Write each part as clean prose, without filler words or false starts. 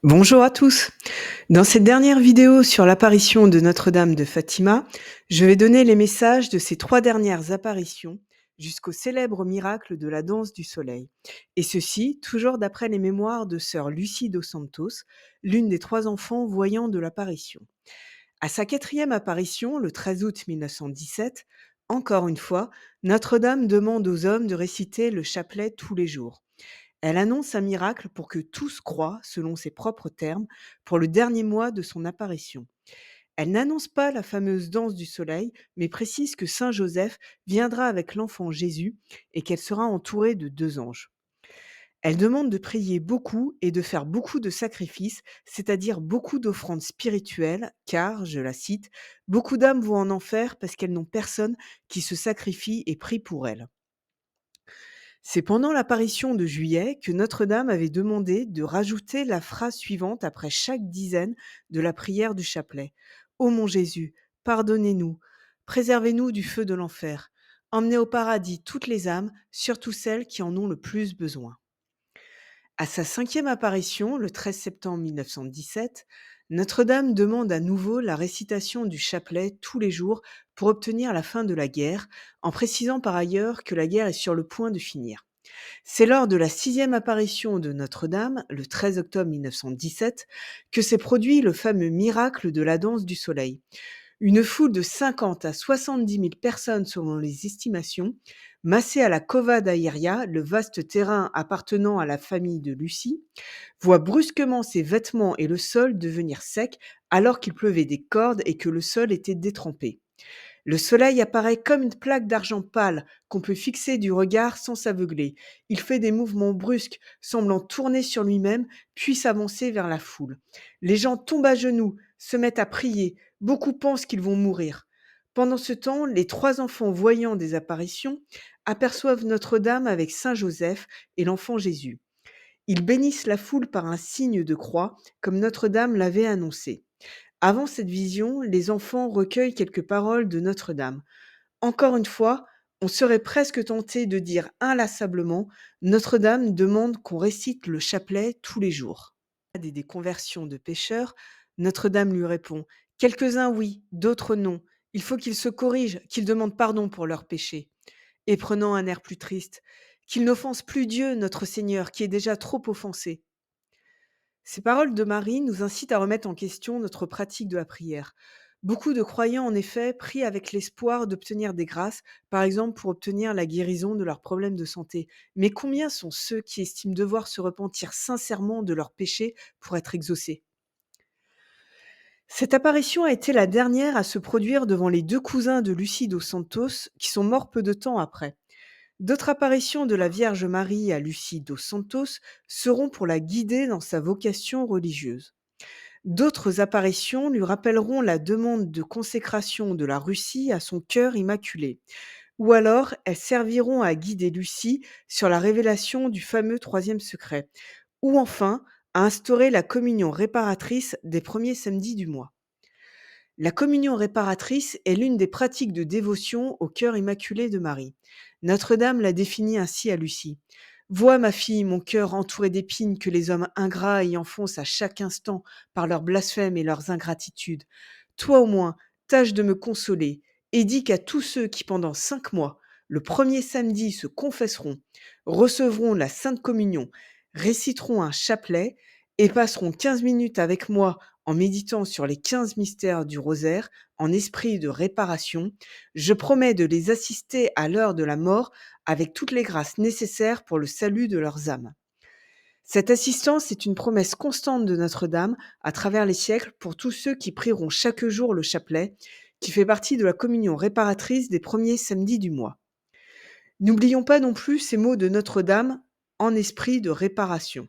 Bonjour à tous. Dans cette dernière vidéo sur l'apparition de Notre-Dame de Fatima, je vais donner les messages de ces 3 dernières apparitions jusqu'au célèbre miracle de la danse du soleil. Et ceci, toujours d'après les mémoires de sœur Lucie dos Santos, l'une des 3 enfants voyants de l'apparition. À sa 4e apparition, le 13 août 1917, encore une fois, Notre-Dame demande aux hommes de réciter le chapelet tous les jours. Elle annonce un miracle pour que tous croient, selon ses propres termes, pour le dernier mois de son apparition. Elle n'annonce pas la fameuse danse du soleil, mais précise que Saint Joseph viendra avec l'enfant Jésus et qu'elle sera entourée de 2 anges. Elle demande de prier beaucoup et de faire beaucoup de sacrifices, c'est-à-dire beaucoup d'offrandes spirituelles, car, je la cite, beaucoup d'âmes vont en enfer parce qu'elles n'ont personne qui se sacrifie et prie pour elles. C'est pendant l'apparition de juillet que Notre-Dame avait demandé de rajouter la phrase suivante après chaque dizaine de la prière du chapelet. Ô mon Jésus, pardonnez-nous, préservez-nous du feu de l'enfer, emmenez au paradis toutes les âmes, surtout celles qui en ont le plus besoin. À sa 5e apparition, le 13 septembre 1917, Notre-Dame demande à nouveau la récitation du chapelet tous les jours pour obtenir la fin de la guerre, en précisant par ailleurs que la guerre est sur le point de finir. C'est lors de la 6e apparition de Notre-Dame, le 13 octobre 1917, que s'est produit le fameux miracle de la danse du soleil. Une foule de 50 à 70 000 personnes selon les estimations, massée à la Cova d'Airia, le vaste terrain appartenant à la famille de Lucie, voit brusquement ses vêtements et le sol devenir secs alors qu'il pleuvait des cordes et que le sol était détrempé. Le soleil apparaît comme une plaque d'argent pâle qu'on peut fixer du regard sans s'aveugler. Il fait des mouvements brusques, semblant tourner sur lui-même, puis s'avancer vers la foule. Les gens tombent à genoux, se mettent à prier. Beaucoup pensent qu'ils vont mourir. Pendant ce temps, les 3 enfants voyants des apparitions aperçoivent Notre-Dame avec Saint Joseph et l'enfant Jésus. Ils bénissent la foule par un signe de croix, comme Notre-Dame l'avait annoncé. Avant cette vision, les enfants recueillent quelques paroles de Notre-Dame. Encore une fois, on serait presque tenté de dire inlassablement: Notre-Dame demande qu'on récite le chapelet tous les jours. Des conversions de pécheurs, Notre-Dame lui répond: quelques-uns oui, d'autres non. Il faut qu'ils se corrigent, qu'ils demandent pardon pour leurs péchés. Et prenant un air plus triste, qu'ils n'offensent plus Dieu, notre Seigneur, qui est déjà trop offensé. Ces paroles de Marie nous incitent à remettre en question notre pratique de la prière. Beaucoup de croyants, en effet, prient avec l'espoir d'obtenir des grâces, par exemple pour obtenir la guérison de leurs problèmes de santé. Mais combien sont ceux qui estiment devoir se repentir sincèrement de leurs péchés pour être exaucés? Cette apparition a été la dernière à se produire devant les 2 cousins de Lucie dos Santos, qui sont morts peu de temps après. D'autres apparitions de la Vierge Marie à Lucie dos Santos seront pour la guider dans sa vocation religieuse. D'autres apparitions lui rappelleront la demande de consécration de la Russie à son cœur immaculé. Ou alors, elles serviront à guider Lucie sur la révélation du fameux troisième secret. Ou enfin, à instaurer la communion réparatrice des premiers samedis du mois. La communion réparatrice est l'une des pratiques de dévotion au cœur immaculé de Marie. Notre-Dame l'a définit ainsi à Lucie. Vois, ma fille, mon cœur entouré d'épines que les hommes ingrats y enfoncent à chaque instant par leurs blasphèmes et leurs ingratitudes. Toi au moins, tâche de me consoler et dis qu'à tous ceux qui pendant 5 mois, le premier samedi, se confesseront, recevront la Sainte Communion, réciteront un chapelet et passeront 15 minutes avec moi en méditant sur les 15 mystères du rosaire, en esprit de réparation, je promets de les assister à l'heure de la mort avec toutes les grâces nécessaires pour le salut de leurs âmes. Cette assistance est une promesse constante de Notre-Dame à travers les siècles pour tous ceux qui prieront chaque jour le chapelet, qui fait partie de la communion réparatrice des premiers samedis du mois. N'oublions pas non plus ces mots de Notre-Dame en esprit de réparation.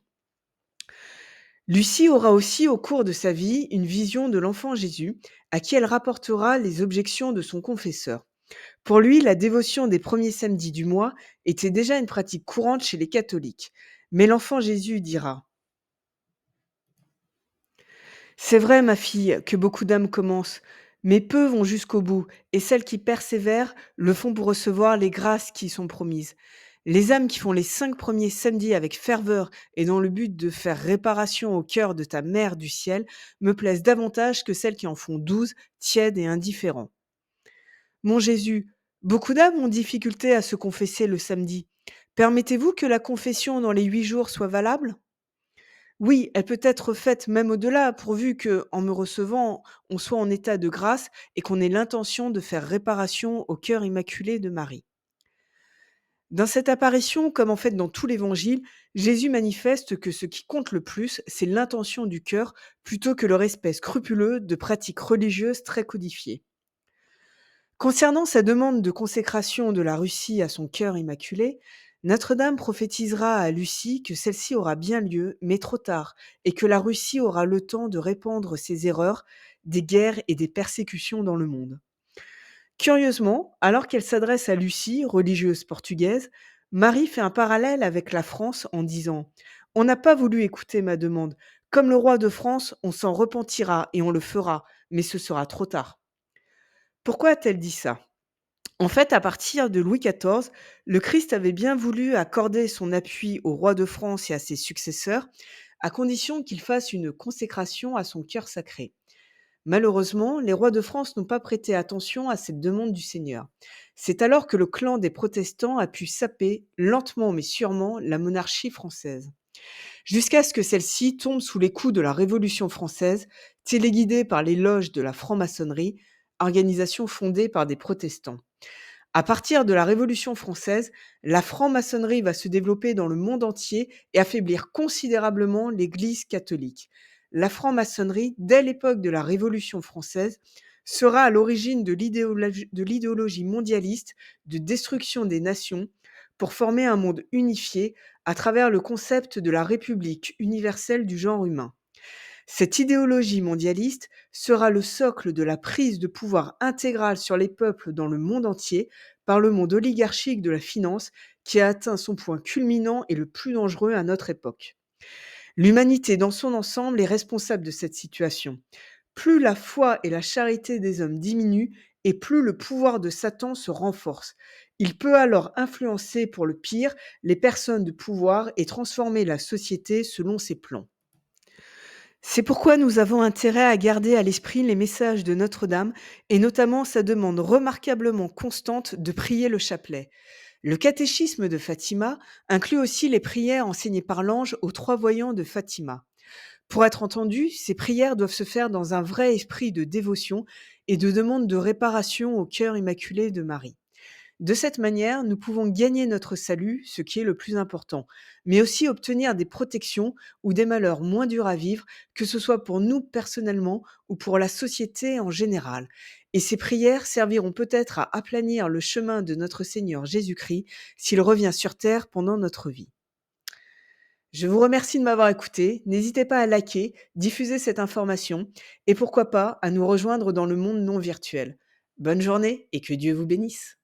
Lucie aura aussi au cours de sa vie une vision de l'enfant Jésus, à qui elle rapportera les objections de son confesseur. Pour lui, la dévotion des premiers samedis du mois était déjà une pratique courante chez les catholiques. Mais l'enfant Jésus dira: c'est vrai, ma fille, que beaucoup d'âmes commencent, mais peu vont jusqu'au bout, et celles qui persévèrent le font pour recevoir les grâces qui y sont promises. Les âmes qui font les 5 premiers samedis avec ferveur et dans le but de faire réparation au cœur de ta mère du ciel me plaisent davantage que celles qui en font 12, tièdes et indifférents. Mon Jésus, beaucoup d'âmes ont difficulté à se confesser le samedi. Permettez-vous que la confession dans les 8 jours soit valable? Oui, elle peut être faite même au-delà, pourvu que, en me recevant, on soit en état de grâce et qu'on ait l'intention de faire réparation au cœur immaculé de Marie. Dans cette apparition, comme en fait dans tout l'évangile, Jésus manifeste que ce qui compte le plus, c'est l'intention du cœur plutôt que le respect scrupuleux de pratiques religieuses très codifiées. Concernant sa demande de consécration de la Russie à son cœur immaculé, Notre-Dame prophétisera à Lucie que celle-ci aura bien lieu, mais trop tard, et que la Russie aura le temps de répandre ses erreurs, des guerres et des persécutions dans le monde. Curieusement, alors qu'elle s'adresse à Lucie, religieuse portugaise, Marie fait un parallèle avec la France en disant: On n'a pas voulu écouter ma demande. Comme le roi de France, on s'en repentira et on le fera, mais ce sera trop tard. Pourquoi a-t-elle dit ça? En fait, à partir de Louis XIV, le Christ avait bien voulu accorder son appui au roi de France et à ses successeurs, à condition qu'il fasse une consécration à son cœur sacré. Malheureusement, les rois de France n'ont pas prêté attention à cette demande du Seigneur. C'est alors que le clan des protestants a pu saper, lentement mais sûrement, la monarchie française, jusqu'à ce que celle-ci tombe sous les coups de la Révolution française, téléguidée par les loges de la franc-maçonnerie, organisation fondée par des protestants. À partir de la Révolution française, la franc-maçonnerie va se développer dans le monde entier et affaiblir considérablement l'Église catholique. La franc-maçonnerie, dès l'époque de la Révolution française, sera à l'origine de l'idéologie mondialiste de destruction des nations pour former un monde unifié à travers le concept de la République universelle du genre humain. Cette idéologie mondialiste sera le socle de la prise de pouvoir intégrale sur les peuples dans le monde entier par le monde oligarchique de la finance qui a atteint son point culminant et le plus dangereux à notre époque. L'humanité dans son ensemble est responsable de cette situation. Plus la foi et la charité des hommes diminuent et plus le pouvoir de Satan se renforce. Il peut alors influencer pour le pire les personnes de pouvoir et transformer la société selon ses plans. C'est pourquoi nous avons intérêt à garder à l'esprit les messages de Notre-Dame et notamment sa demande remarquablement constante de prier le chapelet. Le catéchisme de Fatima inclut aussi les prières enseignées par l'ange aux 3 voyants de Fatima. Pour être entendus, ces prières doivent se faire dans un vrai esprit de dévotion et de demande de réparation au cœur immaculé de Marie. De cette manière, nous pouvons gagner notre salut, ce qui est le plus important, mais aussi obtenir des protections ou des malheurs moins durs à vivre, que ce soit pour nous personnellement ou pour la société en général. Et ces prières serviront peut-être à aplanir le chemin de notre Seigneur Jésus-Christ s'il revient sur terre pendant notre vie. Je vous remercie de m'avoir écouté. N'hésitez pas à liker, diffuser cette information et pourquoi pas à nous rejoindre dans le monde non virtuel. Bonne journée et que Dieu vous bénisse.